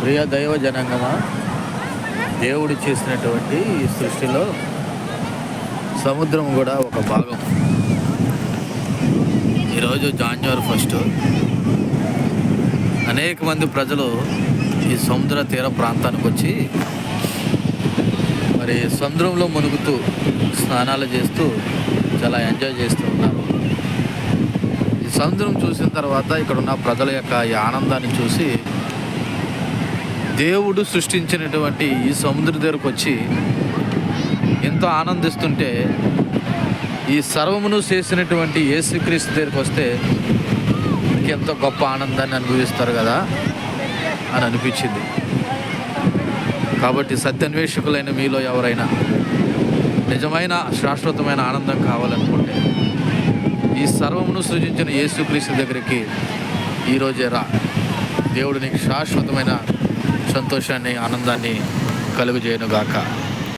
ప్రియ దైవ జనాంగమా, దేవుడు చేసినటువంటి ఈ సృష్టిలో సముద్రం కూడా ఒక భాగం. ఈరోజు జాన్యువరి 1 అనేక మంది ప్రజలు ఈ సముద్ర తీర ప్రాంతానికి వచ్చి మరి సముద్రంలో మునుగుతూ స్నానాలు చేస్తూ చాలా ఎంజాయ్ చేస్తూ ఉన్నారు. ఈ సముద్రం చూసిన తర్వాత ఇక్కడ ఉన్న ప్రజల యొక్క ఈ ఆనందాన్ని చూసి దేవుడు సృష్టించినటువంటి ఈ సముద్ర దగ్గరకు వచ్చి ఎంతో ఆనందిస్తుంటే, ఈ సర్వమును చేసినటువంటి యేసుక్రీస్తు దగ్గరికి వస్తే ఎంతో గొప్ప ఆనందాన్ని అనుభవిస్తారు కదా అని అనిపించింది. కాబట్టి సత్యాన్వేషకులైన మీలో ఎవరైనా నిజమైన శాశ్వతమైన ఆనందం కావాలనుకుంటే ఈ సర్వమును సృజించిన యేసుక్రీస్తు దగ్గరికి ఈరోజే రా. దేవుడు నీకు శాశ్వతమైన సంతోషాన్ని, ఆనందాన్ని కలుగజేయునుగాక.